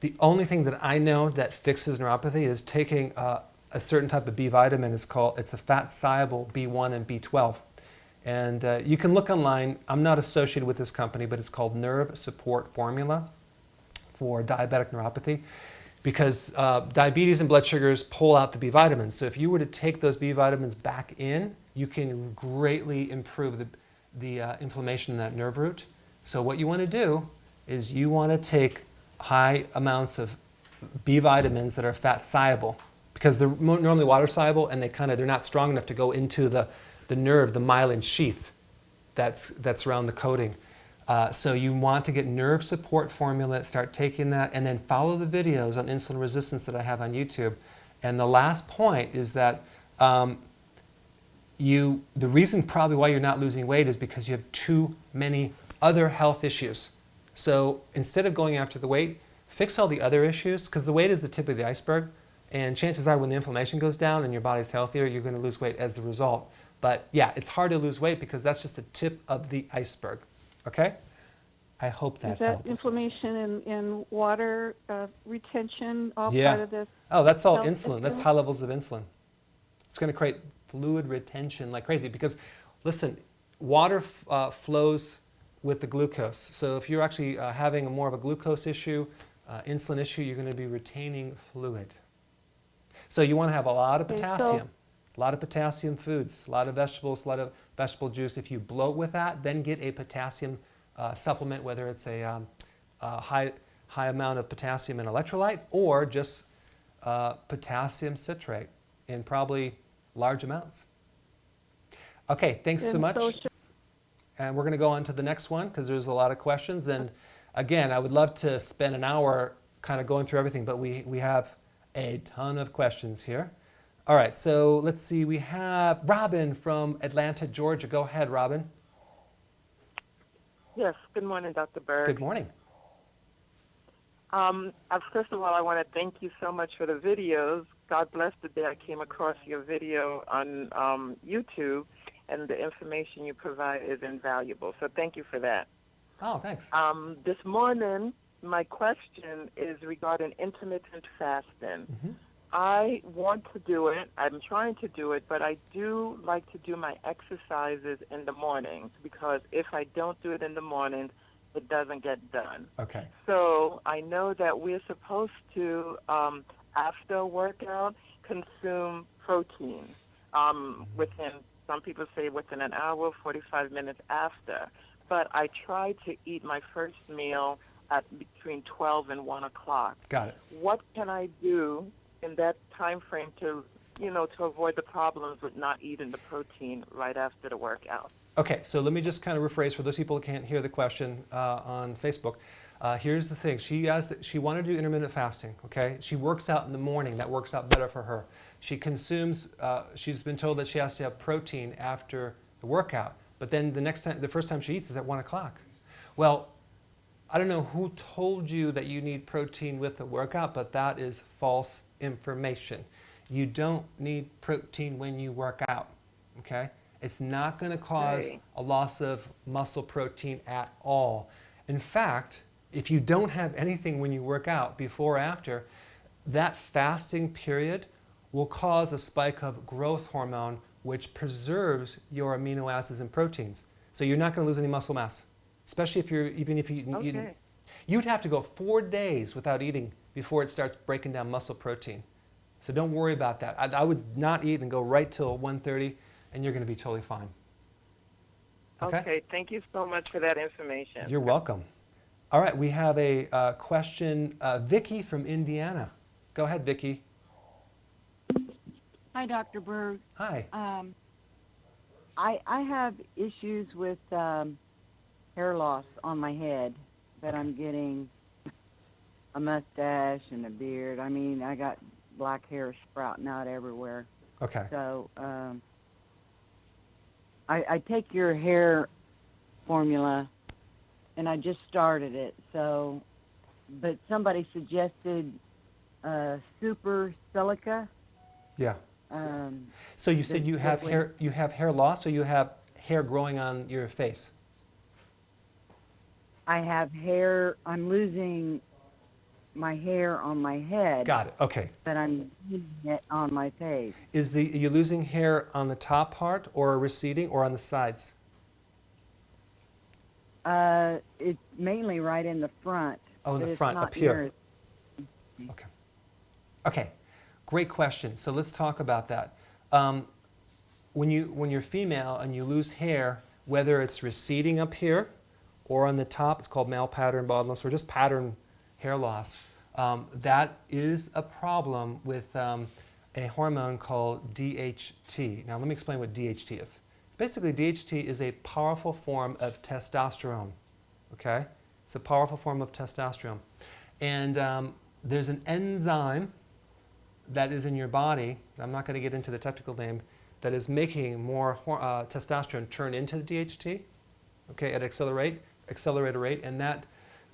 The only thing that I know that fixes neuropathy is taking a certain type of B vitamin. It's a fat soluble B1 and B12. And you can look online. I'm not associated with this company, but it's called Nerve Support Formula for diabetic neuropathy, because diabetes and blood sugars pull out the B vitamins. So if you were to take those B vitamins back in, you can greatly improve the inflammation in that nerve root. So what you want to do is you want to take high amounts of B vitamins that are fat soluble, because they're normally water soluble, and they're not strong enough to go into the nerve, the myelin sheath that's around the coating. So you want to get Nerve Support Formula, start taking that, and then follow the videos on insulin resistance that I have on YouTube. And the last point is that the reason probably why you're not losing weight is because you have too many other health issues. So instead of going after the weight, fix all the other issues, because the weight is the tip of the iceberg. And chances are when the inflammation goes down and your body's healthier, you're going to lose weight as the result. But yeah, it's hard to lose weight because that's just the tip of the iceberg. Okay? I hope that Is that helps. inflammation in water retention all Yeah. part of this? Oh, that's all health insulin. That's issue? high levels of insulin. It's going to create fluid retention like crazy because, listen, water flows with the glucose. So if you're actually having more of a glucose issue, insulin issue, you're going to be retaining fluid. So you want to have a lot of potassium, a lot of potassium foods, a lot of vegetables, a lot of vegetable juice. If you bloat with that, then get a potassium supplement, whether it's a high amount of potassium and electrolyte or just potassium citrate in probably large amounts. Okay, thanks so much. And we're going to go on to the next one because there's a lot of questions. And again, I would love to spend an hour kind of going through everything, but we have a ton of questions here. All right, so let's see. We have Robin from Atlanta, Georgia. Go ahead, Robin. Yes, good morning, Dr. Berg. Good morning. First of all, I want to thank you so much for the videos. God bless the day I came across your video on YouTube, and the information you provide is invaluable. So thank you for that. Oh, thanks. This morning, my question is regarding intermittent fasting. Mm-hmm. I want to do it. I'm trying to do it, but I do like to do my exercises in the mornings because if I don't do it in the mornings, it doesn't get done. Okay. So I know that we're supposed to, after a workout, consume protein within, some people say within an hour, 45 minutes after. But I try to eat my first meal at between 12 and 1 o'clock. Got it. What can I do in that time frame to avoid the problems with not eating the protein right after the workout? Okay, so let me just kind of rephrase for those people who can't hear the question on Facebook. Here's the thing. She wanted to do intermittent fasting, okay? She works out in the morning. That works out better for her. She consumes, she's been told that she has to have protein after the workout, but then the first time she eats is at 1 o'clock. Well, I don't know who told you that you need protein with the workout, but that is false information. You don't need protein when you work out, okay? It's not going to cause a loss of muscle protein at all. In fact, if you don't have anything when you work out, before or after, that fasting period will cause a spike of growth hormone, which preserves your amino acids and proteins. So you're not going to lose any muscle mass, especially if you'd have to go 4 days without eating before it starts breaking down muscle protein. So don't worry about that. I would not eat and go right till 1:30, and you're going to be totally fine. Okay, thank you so much for that information. You're welcome. All right, we have a question. Vicki from Indiana. Go ahead, Vicki. Hi, Dr. Berg. Hi. I have issues with hair loss on my head, but I'm getting a mustache and a beard. I mean, I got black hair sprouting out everywhere. Okay. So I take your hair formula, and I just started it. So, but somebody suggested super silica. Yeah. So you said you have hair loss, or you have hair growing on your face? I have hair. I'm losing my hair on my head. Got it. Okay. But I'm losing it on my face. Are you losing hair on the top part or receding or on the sides? It's mainly right in the front. Oh, in but the it's front, not up here. near- Okay. Okay. Great question. So let's talk about that. When you're female and you lose hair, whether it's receding up here or on the top, it's called male pattern baldness or just pattern hair loss. That is a problem with a hormone called DHT. Now let me explain what DHT is. Basically, DHT is a powerful form of testosterone. Okay, it's a powerful form of testosterone, and there's an enzyme that is in your body. I'm not going to get into the technical name. That is making more testosterone turn into the DHT. Okay, at accelerated rate, and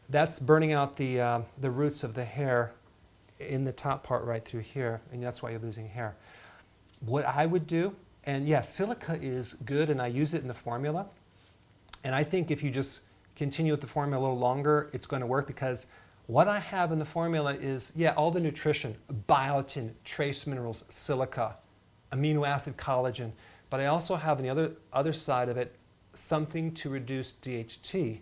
that's burning out the roots of the hair in the top part right through here, and that's why you're losing hair. What I would do, and yes, silica is good, and I use it in the formula. And I think if you just continue with the formula a little longer, it's going to work because what I have in the formula is, all the nutrition, biotin, trace minerals, silica, amino acid, collagen. But I also have on the other side of it something to reduce DHT,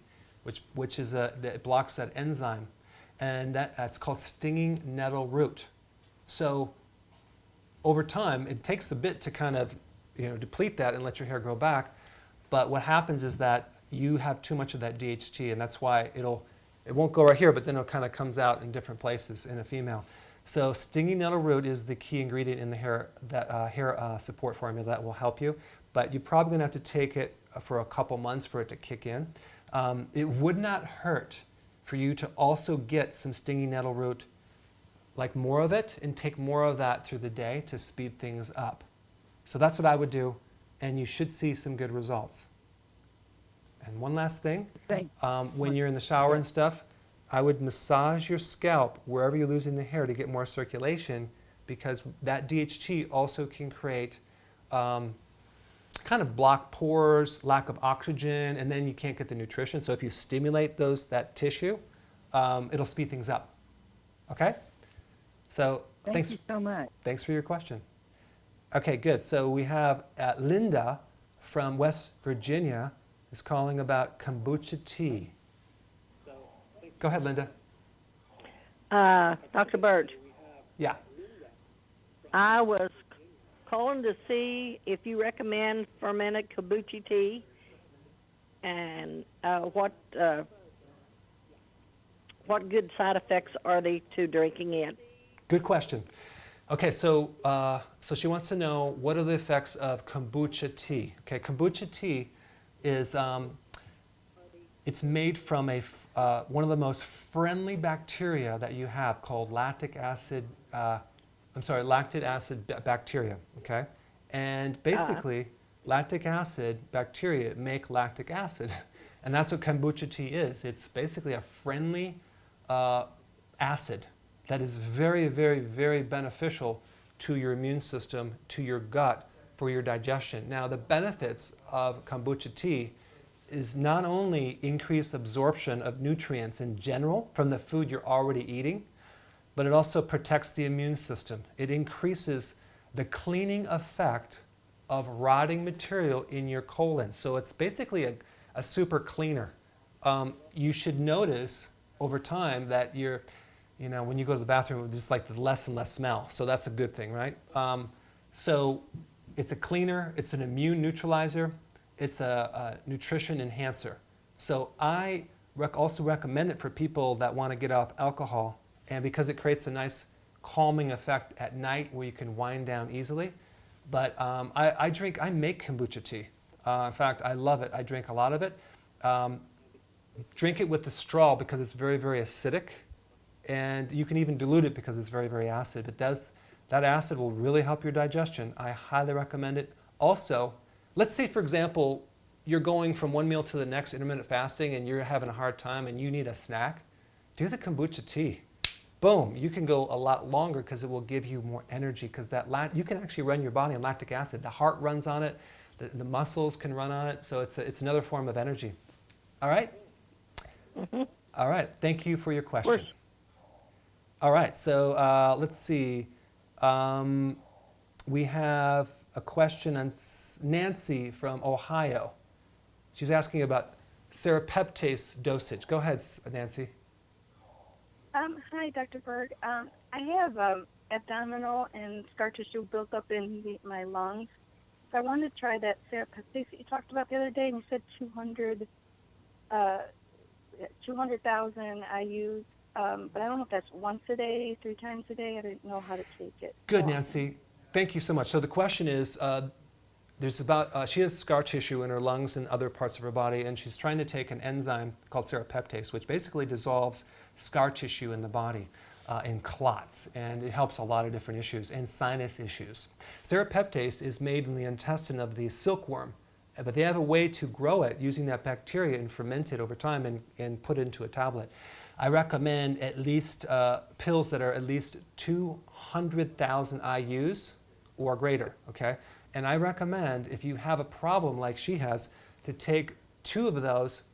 which is that blocks that enzyme, and that's called stinging nettle root. So over time, it takes a bit to kind of deplete that and let your hair grow back. But what happens is that you have too much of that DHT, and that's why it won't go right here, but then it kind of comes out in different places in a female. So stinging nettle root is the key ingredient in the hair support formula that will help you. But you're probably going to have to take it for a couple months for it to kick in. It would not hurt for you to also get some stinging nettle root, like more of it, and take more of that through the day to speed things up. So that's what I would do, and you should see some good results. And one last thing, when you're in the shower and stuff, I would massage your scalp wherever you're losing the hair to get more circulation, because that DHT also can create kind of blocked pores, lack of oxygen, and then you can't get the nutrition. So if you stimulate that tissue, it'll speed things up. Okay? So Thank you so much. Thanks for your question. Okay, good. So we have Linda from West Virginia is calling about kombucha tea. Go ahead, Linda. Dr. Berg. Yeah. I was calling to see if you recommend fermented kombucha tea and what good side effects are they to drinking it? Good question. Okay, so she wants to know what are the effects of kombucha tea. Okay, kombucha tea is it's made from one of the most friendly bacteria that you have called lactic acid bacteria, okay? And basically, lactic acid bacteria make lactic acid. And that's what kombucha tea is. It's basically a friendly acid that is very, very, very beneficial to your immune system, to your gut, for your digestion. Now, the benefits of kombucha tea is not only increased absorption of nutrients in general from the food you're already eating, but it also protects the immune system. It increases the cleaning effect of rotting material in your colon. So it's basically a super cleaner. You should notice over time that when you go to the bathroom, just like the less and less smell. So that's a good thing, right? So it's a cleaner, it's an immune neutralizer, it's a nutrition enhancer. So I also recommend it for people that want to get off alcohol, and because it creates a nice calming effect at night where you can wind down easily. But I make kombucha tea. In fact, I love it. I drink a lot of it. Drink it with the straw because it's very, very acidic. And you can even dilute it because it's very, very acid. But that acid will really help your digestion. I highly recommend it. Also, let's say, for example, you're going from one meal to the next, intermittent fasting, and you're having a hard time and you need a snack. Do the kombucha tea. Boom, you can go a lot longer because it will give you more energy, because you can actually run your body on lactic acid. The heart runs on it, The muscles can run on it, so it's another form of energy. All right? Mm-hmm. All right, thank you for your question. All right, so let's see. We have a question on Nancy from Ohio. She's asking about serapeptase dosage. Go ahead, Nancy. Hi, Dr. Berg. I have abdominal and scar tissue built up in my lungs. So I wanted to try that serapeptase that you talked about the other day, and you said 200,000 I use. But I don't know if that's once a day, 3 times a day. I didn't know how to take it. Good, Nancy. Thank you so much. So the question is, she has scar tissue in her lungs and other parts of her body, and she's trying to take an enzyme called serapeptase, which basically dissolves scar tissue in the body in clots, and it helps a lot of different issues and sinus issues. Serapeptase is made in the intestine of the silkworm, but they have a way to grow it using that bacteria and ferment it over time and put it into a tablet. I recommend at least pills that are at least 200,000 IUs or greater, okay? And I recommend, if you have a problem like she has, to take 2 of those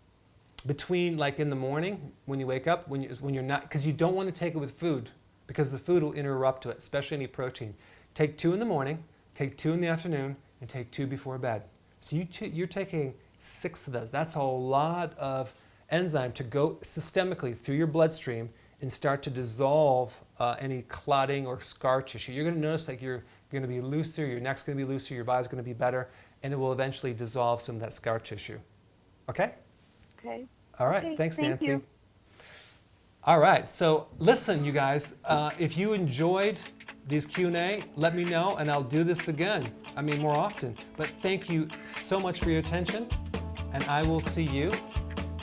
between, like in the morning when you wake up, when you're not, because you don't want to take it with food, because the food will interrupt to it, especially any protein. Take 2 in the morning, take 2 in the afternoon, and take 2 before bed. So you're taking 6 of those. That's a lot of enzyme to go systemically through your bloodstream and start to dissolve any clotting or scar tissue. You're going to notice like you're going to be looser, your neck's going to be looser, your body's going to be better, and it will eventually dissolve some of that scar tissue. Okay? Okay. All right. Okay, Thanks, thank Nancy. you. All right. So listen, you guys, if you enjoyed these Q&A, let me know, and I'll do this again. I mean, more often. But thank you so much for your attention, and I will see you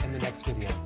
in the next video.